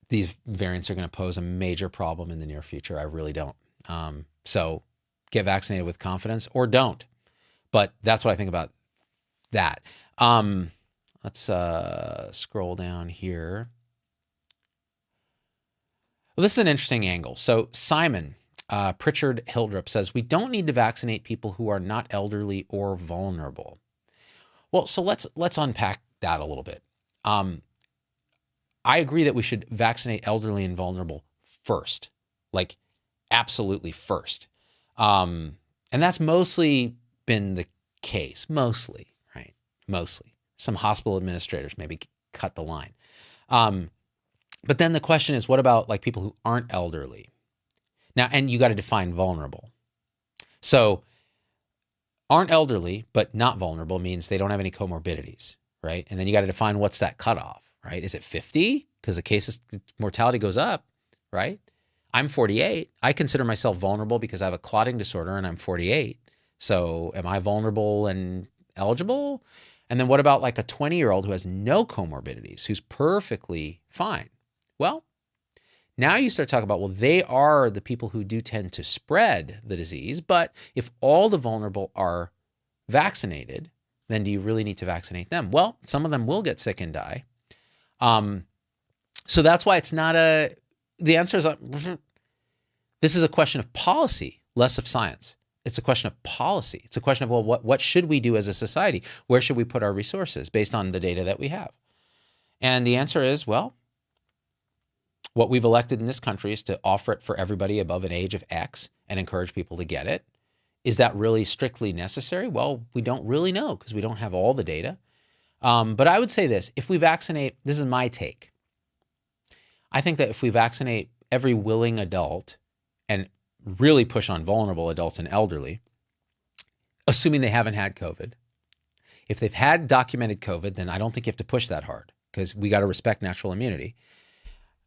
these variants are going to pose a major problem in the near future. I really don't. So get vaccinated with confidence or don't. But that's what I think about that. Let's scroll down here. Well, this is an interesting angle. So Simon Pritchard Hildrop says, we don't need to vaccinate people who are not elderly or vulnerable. Well, so let's unpack that a little bit. I agree that we should vaccinate elderly and vulnerable first, like absolutely first. And that's mostly been the case, mostly, right? Mostly. Some hospital administrators maybe cut the line. But then the question is, what about like people who aren't elderly? Now, and you got to define vulnerable. So aren't elderly, but not vulnerable means they don't have any comorbidities, right? And then you got to define what's that cutoff, right? Is it 50? Because the cases mortality goes up, right? I'm 48. I consider myself vulnerable because I have a clotting disorder and I'm 48. So am I vulnerable and eligible? And then what about like a 20-year-old who has no comorbidities, who's perfectly fine? Well, now you start talking about, well, they are the people who do tend to spread the disease, but if all the vulnerable are vaccinated, then do you really need to vaccinate them? Well, some of them will get sick and die. So that's why it's not the answer is, this is a question of policy, less of science. It's a question of policy. It's a question of, well, what should we do as a society? Where should we put our resources based on the data that we have? And the answer is, well, what we've elected in this country is to offer it for everybody above an age of X and encourage people to get it. Is that really strictly necessary? Well, we don't really know because we don't have all the data. But I would say this, if we vaccinate, this is my take. I think that if we vaccinate every willing adult and really push on vulnerable adults and elderly, assuming they haven't had COVID, if they've had documented COVID, then I don't think you have to push that hard because we got to respect natural immunity.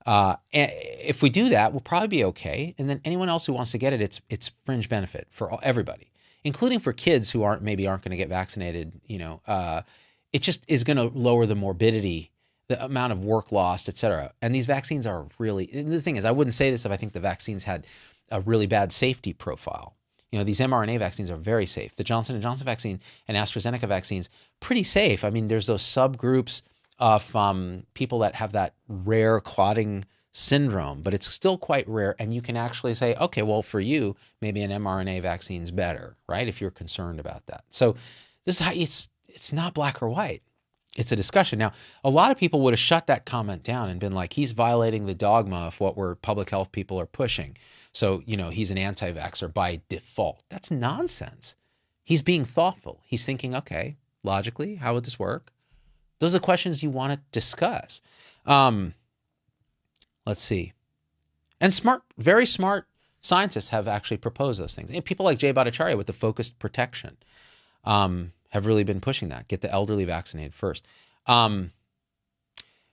And if we do that, we'll probably be okay. And then anyone else who wants to get it, it's fringe benefit for everybody, including for kids who maybe aren't going to get vaccinated. It just is going to lower the morbidity, the amount of work lost, et cetera. And these vaccines are really, and the thing is, I wouldn't say this if I think the vaccines had a really bad safety profile. These mRNA vaccines are very safe. The Johnson & Johnson vaccine and AstraZeneca vaccines, pretty safe. I mean, there's those subgroups of people that have that rare clotting syndrome, but it's still quite rare. And you can actually say, okay, well, for you, maybe an mRNA vaccine's better, right? If you're concerned about that. So this is how it's not black or white. It's a discussion. Now, a lot of people would have shut that comment down and been like, he's violating the dogma of what we're public health people are pushing. So, he's an anti-vaxxer by default. That's nonsense. He's being thoughtful. He's thinking, okay, logically, how would this work? Those are the questions you want to discuss. Let's see. And very smart scientists have actually proposed those things. And people like Jay Bhattacharya with the focused protection have really been pushing that. Get the elderly vaccinated first.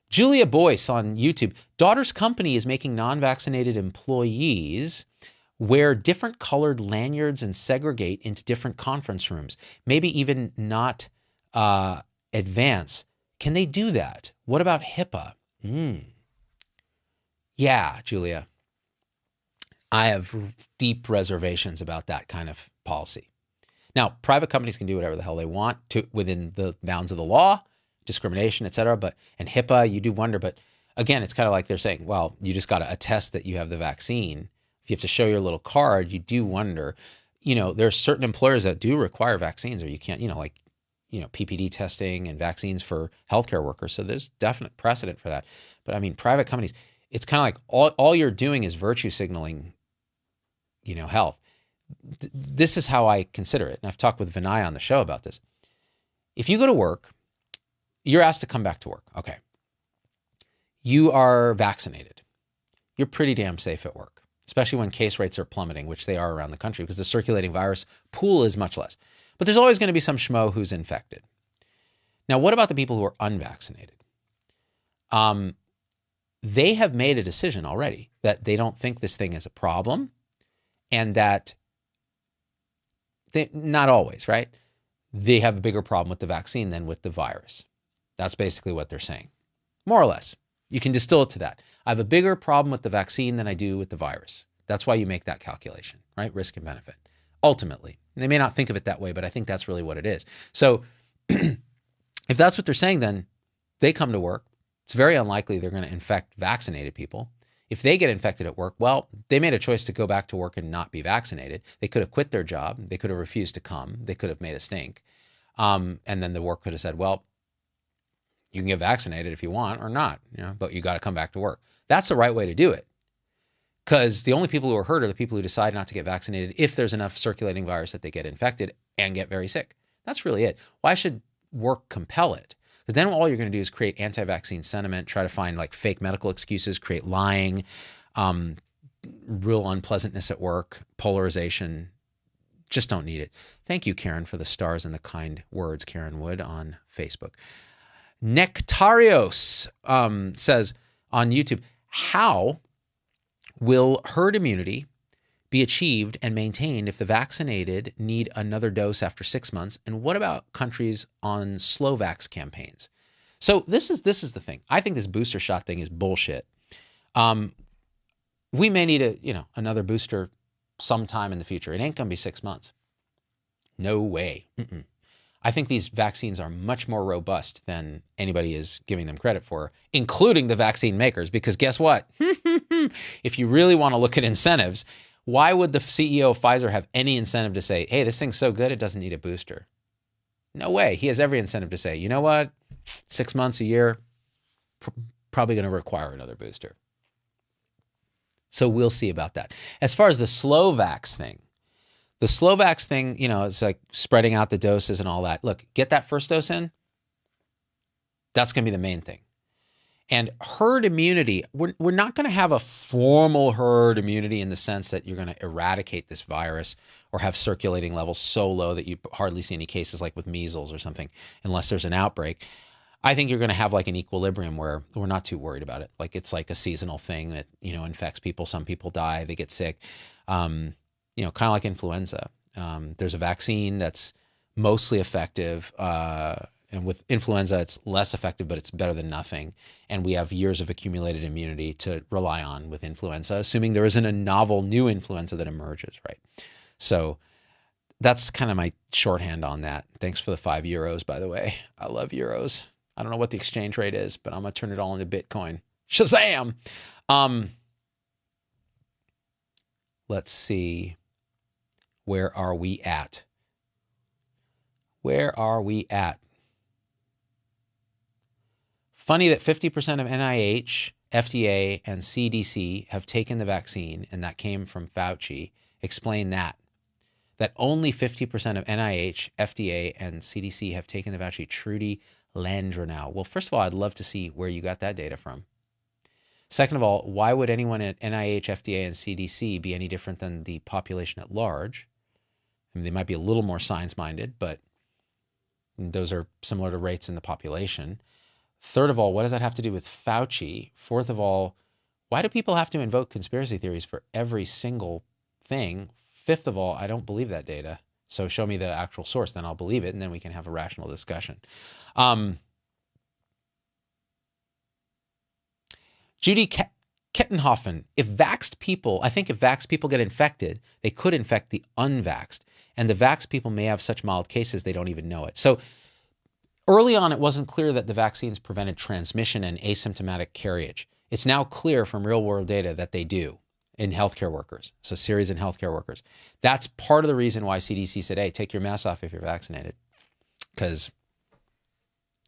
Julia Boyce on YouTube. Daughter's company is making non-vaccinated employees wear different colored lanyards and segregate into different conference rooms. Maybe even not advance. Can they do that? What about HIPAA? Yeah, Julia. I have deep reservations about that kind of policy. Now, private companies can do whatever the hell they want within the bounds of the law, discrimination, et cetera. And HIPAA, you do wonder. But again, it's kind of like they're saying, well, you just got to attest that you have the vaccine. If you have to show your little card, you do wonder. There are certain employers that do require vaccines, or you can't, PPD testing and vaccines for healthcare workers. So there's definite precedent for that. But I mean, private companies, it's kind of like all you're doing is virtue signaling, health. This is how I consider it. And I've talked with Vinay on the show about this. If you go to work, you're asked to come back to work. Okay. You are vaccinated. You're pretty damn safe at work, especially when case rates are plummeting, which they are around the country because the circulating virus pool is much less. But there's always going to be some schmo who's infected. Now, what about the people who are unvaccinated? They have made a decision already that they don't think this thing is a problem and that not always, right? They have a bigger problem with the vaccine than with the virus. That's basically what they're saying, more or less. You can distill it to that. I have a bigger problem with the vaccine than I do with the virus. That's why you make that calculation, right? Risk and benefit. Ultimately, they may not think of it that way, but I think that's really what it is. So if that's what they're saying, then they come to work. It's very unlikely they're going to infect vaccinated people. If they get infected at work, well, they made a choice to go back to work and not be vaccinated. They could have quit their job. They could have refused to come. They could have made a stink. And then the work could have said, well, you can get vaccinated if you want or not, but you got to come back to work. That's the right way to do it. Because the only people who are hurt are the people who decide not to get vaccinated if there's enough circulating virus that they get infected and get very sick. That's really it. Why should work compel it? Because then all you're going to do is create anti-vaccine sentiment, try to find like fake medical excuses, create lying, real unpleasantness at work, polarization. Just don't need it. Thank you, Karen, for the stars and the kind words, Karen Wood on Facebook. Nectarios says on YouTube, how will herd immunity be achieved and maintained if the vaccinated need another dose after 6 months? And what about countries on slow vax campaigns? So this is the thing. I think this booster shot thing is bullshit. We may need another booster sometime in the future. It ain't gonna be 6 months. No way. I think these vaccines are much more robust than anybody is giving them credit for, including the vaccine makers, because guess what? If you really want to look at incentives, why would the CEO of Pfizer have any incentive to say, hey, this thing's so good, it doesn't need a booster? No way. He has every incentive to say, you know what? 6 months, a year, probably going to require another booster. So we'll see about that. As far as the slow vax thing, The slow vax thing, it's like spreading out the doses and all that. Look, get that first dose in. That's going to be the main thing. And herd immunity, we're not going to have a formal herd immunity in the sense that you're going to eradicate this virus or have circulating levels so low that you hardly see any cases like with measles or something, unless there's an outbreak. I think you're going to have like an equilibrium where we're not too worried about it. Like it's like a seasonal thing that, infects people. Some people die, they get sick. Kind of like influenza. There's a vaccine that's mostly effective. And with influenza, it's less effective, but it's better than nothing. And we have years of accumulated immunity to rely on with influenza, assuming there isn't a novel new influenza that emerges, right? So that's kind of my shorthand on that. Thanks for the €5, by the way. I love euros. I don't know what the exchange rate is, but I'm going to turn it all into Bitcoin. Shazam! Let's see. Where are we at? Where are we at? Funny that 50% of NIH, FDA, and CDC have taken the vaccine, and that came from Fauci. Explain that. That only 50% of NIH, FDA, and CDC have taken the vaccine. Trudy Landrenau. Well, first of all, I'd love to see where you got that data from. Second of all, why would anyone at NIH, FDA, and CDC be any different than the population at large? I mean, they might be a little more science-minded, but those are similar to rates in the population. Third of all, what does that have to do with Fauci? Fourth of all, why do people have to invoke conspiracy theories for every single thing? Fifth of all, I don't believe that data. So show me the actual source, then I'll believe it, and then we can have a rational discussion. Judy Kettenhoffen, if vaxxed people get infected, they could infect the unvaxxed. And the vaxxed people may have such mild cases they don't even know it. So early on, it wasn't clear that the vaccines prevented transmission and asymptomatic carriage. It's now clear from real-world data that they do in healthcare workers, so series in healthcare workers. That's part of the reason why CDC said, hey, take your mask off if you're vaccinated, because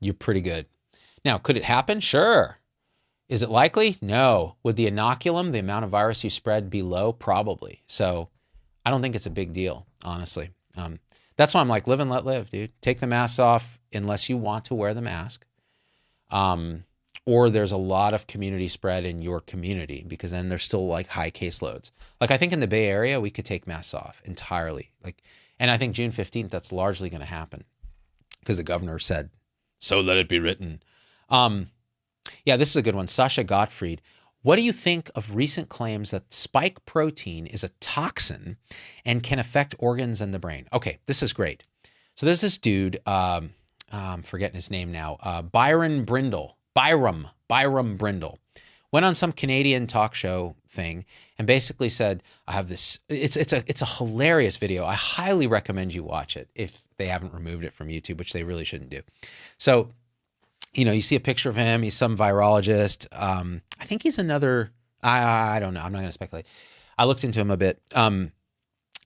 you're pretty good. Now, could it happen? Sure. Is it likely? No. Would the inoculum, the amount of virus you spread, be low? Probably. So I don't think it's a big deal, honestly. That's why I'm like, live and let live, dude. Take the mask off unless you want to wear the mask. Or there's a lot of community spread in your community, because then there's still like high caseloads. Like I think in the Bay Area, we could take masks off entirely. And I think June 15th, that's largely going to happen because the governor said, so let it be written. Yeah, this is a good one. Sasha Gottfried. What do you think of recent claims that spike protein is a toxin and can affect organs and the brain? Okay, this is great. So there's this dude, I'm forgetting his name now, Byram Brindle, went on some Canadian talk show thing and basically said, I have this, it's a hilarious video. I highly recommend you watch it if they haven't removed it from YouTube, which they really shouldn't do. So, you see a picture of him. He's some virologist. I think he's another, I don't know. I'm not going to speculate. I looked into him a bit and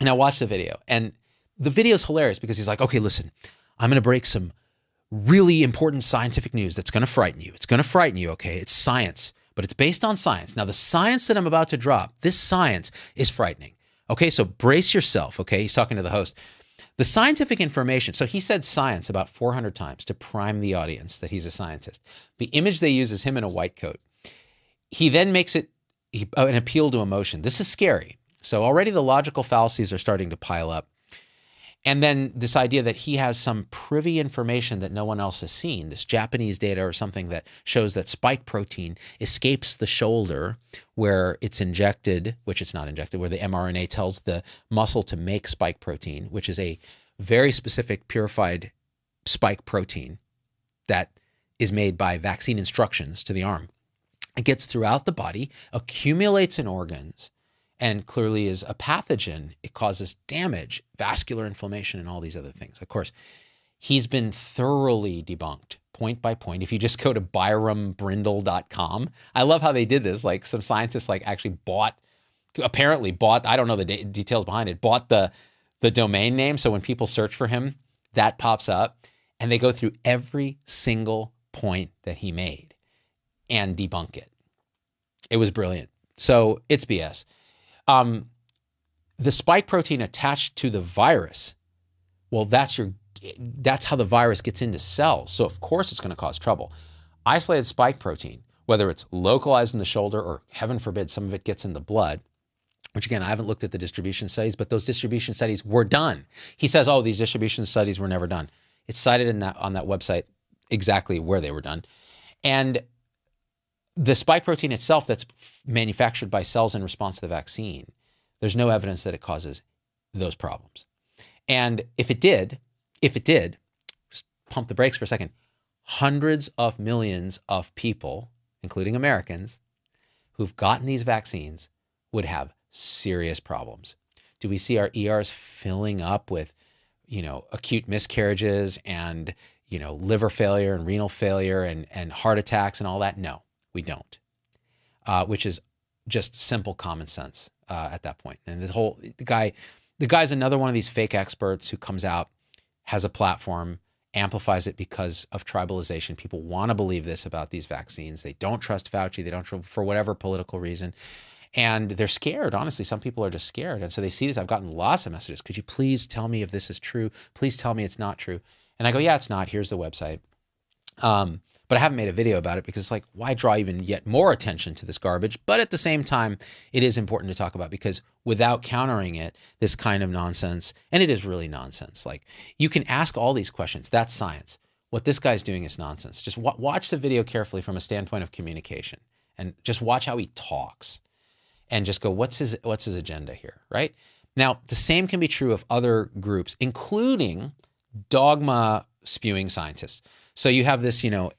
I watched the video, and the video is hilarious because he's like, okay, listen, I'm going to break some really important scientific news that's going to frighten you. It's going to frighten you, okay? It's science, but it's based on science. Now, the science that I'm about to drop, this science is frightening. Okay, so brace yourself, okay? He's talking to the host. The scientific information, so he said science about 400 times to prime the audience that he's a scientist. The image they use is him in a white coat. He then makes it an appeal to emotion. This is scary. So already the logical fallacies are starting to pile up. And then this idea that he has some privy information that no one else has seen, this Japanese data or something that shows that spike protein escapes the shoulder where it's injected, which it's not injected, where the mRNA tells the muscle to make spike protein, which is a very specific purified spike protein that is made by vaccine instructions to the arm. It gets throughout the body, accumulates in organs, and clearly is a pathogen. It causes damage, vascular inflammation, and all these other things. Of course, he's been thoroughly debunked, point by point. If you just go to byrambrindle.com, I love how they did this. Like some scientists actually apparently bought, I don't know the details behind it, bought the domain name. So when people search for him, that pops up, and they go through every single point that he made and debunk it. It was brilliant. So it's BS. the spike protein attached to the virus, well, that's how the virus gets into cells. So of course it's going to cause trouble. Isolated spike protein, whether it's localized in the shoulder or heaven forbid, some of it gets in the blood, which again, I haven't looked at the distribution studies, but those distribution studies were done. He says, oh, these distribution studies were never done. It's cited on that website exactly where they were done. And the spike protein itself that's manufactured by cells in response to the vaccine, there's no evidence that it causes those problems. And if it did, just pump the brakes for a second, hundreds of millions of people, including Americans, who've gotten these vaccines would have serious problems. Do we see our ERs filling up with, acute miscarriages and, liver failure and renal failure and heart attacks and all that? No, we don't, which is just simple common sense at that point. And the guy's another one of these fake experts who comes out, has a platform, amplifies it because of tribalization. People want to believe this about these vaccines. They don't trust Fauci. They don't, for whatever political reason. And they're scared. Honestly, some people are just scared. And so they see this. I've gotten lots of messages. Could you please tell me if this is true? Please tell me it's not true. And I go, yeah, it's not. Here's the website. But I haven't made a video about it because it's like, why draw even yet more attention to this garbage? But at the same time, it is important to talk about because without countering it, this kind of nonsense, and it is really nonsense. Like, you can ask all these questions. That's science. What this guy's doing is nonsense. Just watch the video carefully from a standpoint of communication and just watch how he talks and just go, what's his agenda here, right? Now, the same can be true of other groups, including dogma spewing scientists. So you have this, I'll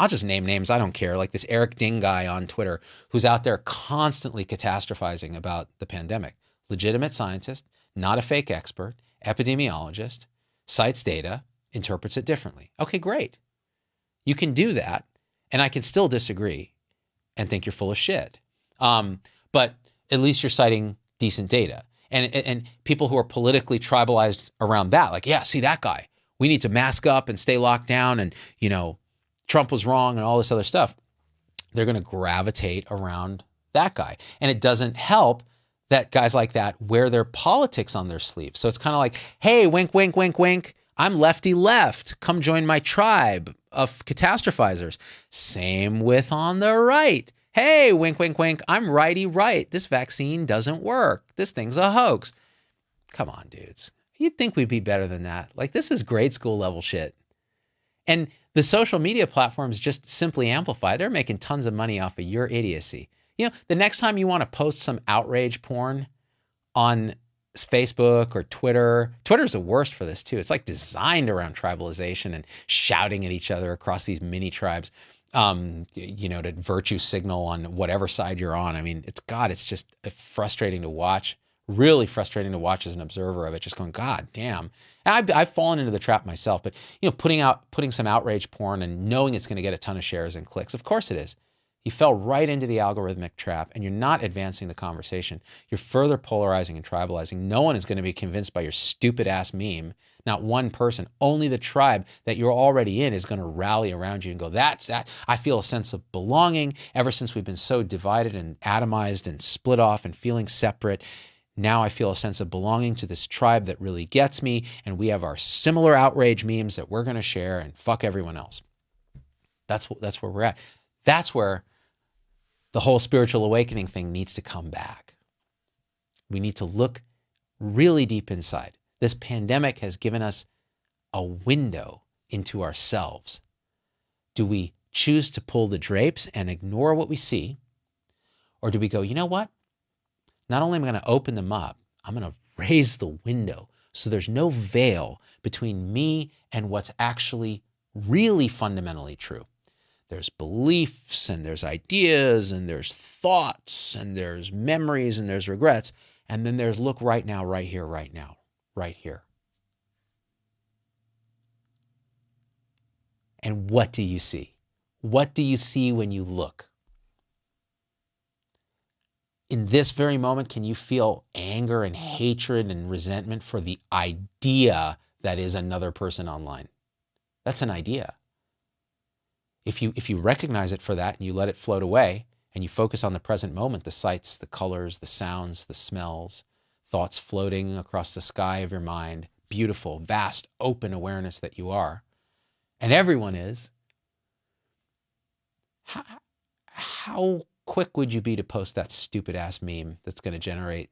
just name names. I don't care. Like this Eric Ding guy on Twitter who's out there constantly catastrophizing about the pandemic. Legitimate scientist, not a fake expert, epidemiologist, cites data, interprets it differently. Okay, great. You can do that, and I can still disagree and think you're full of shit. But at least you're citing decent data. And people who are politically tribalized around that, like, yeah, see that guy. We need to mask up and stay locked down and, Trump was wrong and all this other stuff. They're going to gravitate around that guy. And it doesn't help that guys like that wear their politics on their sleeves. So it's kind of like, hey, wink, wink, wink, wink. I'm lefty left. Come join my tribe of catastrophizers. Same with on the right. Hey, wink, wink, wink. I'm righty right. This vaccine doesn't work. This thing's a hoax. Come on, dudes. You'd think we'd be better than that. Like, this is grade school level shit. And the social media platforms just simply amplify. They're making tons of money off of your idiocy. The next time you want to post some outrage porn on Facebook or Twitter's the worst for this too. It's like designed around tribalization and shouting at each other across these mini tribes, to virtue signal on whatever side you're on. I mean, it's just frustrating to watch. Really frustrating to watch as an observer of it, just going, God damn. And I've fallen into the trap myself, but putting some outrage porn and knowing it's going to get a ton of shares and clicks. Of course it is. You fell right into the algorithmic trap and you're not advancing the conversation. You're further polarizing and tribalizing. No one is going to be convinced by your stupid ass meme. Not one person. Only the tribe that you're already in is going to rally around you and go, that's that. I feel a sense of belonging ever since we've been so divided and atomized and split off and feeling separate. Now I feel a sense of belonging to this tribe that really gets me, and we have our similar outrage memes that we're going to share and fuck everyone else. That's where we're at. That's where the whole spiritual awakening thing needs to come back. We need to look really deep inside. This pandemic has given us a window into ourselves. Do we choose to pull the drapes and ignore what we see? Or do we go, you know what? Not only am I going to open them up, I'm going to raise the window so there's no veil between me and what's actually really fundamentally true. There's beliefs and there's ideas and there's thoughts and there's memories and there's regrets. And then there's look right now, right here, right now, right here. And what do you see? What do you see when you look? In this very moment, can you feel anger and hatred and resentment for the idea that is another person online? That's an idea. If you recognize it for that and you let it float away and you focus on the present moment, the sights, the colors, the sounds, the smells, thoughts floating across the sky of your mind, beautiful, vast, open awareness that you are, and everyone is, how quick would you be to post that stupid ass meme that's going to generate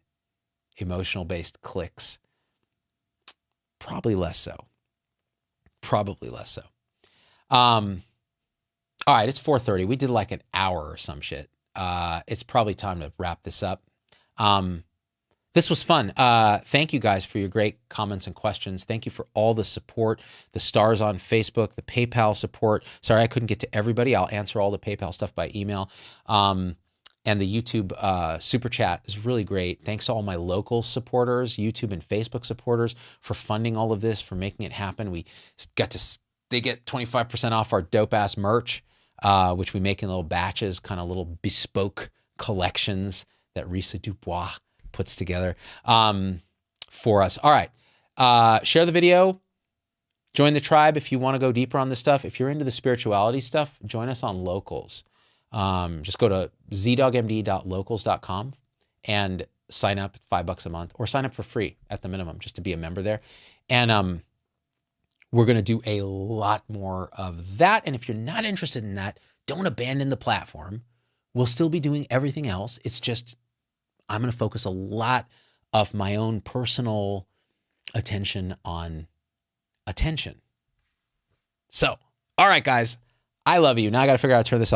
emotional based clicks? Probably less so. Probably less so. All right, it's 4:30. We did like an hour or some shit. It's probably time to wrap this up. This was fun. Thank you guys for your great comments and questions. Thank you for all the support, the stars on Facebook, the PayPal support. Sorry, I couldn't get to everybody. I'll answer all the PayPal stuff by email. And the YouTube super chat is really great. Thanks to all my local supporters, YouTube and Facebook supporters, for funding all of this, for making it happen. They get 25% off our dope ass merch, which we make in little batches, kind of little bespoke collections that Risa Dubois puts together for us. All right. Share the video. Join the tribe if you want to go deeper on this stuff. If you're into the spirituality stuff, join us on Locals. Just go to zdogmd.locals.com and sign up $5 a month, or sign up for free at the minimum, just to be a member there. And we're going to do a lot more of that. And if you're not interested in that, don't abandon the platform. We'll still be doing everything else. It's just, I'm going to focus a lot of my own personal attention on attention. So, all right, guys, I love you. Now I got to figure out how to turn this off.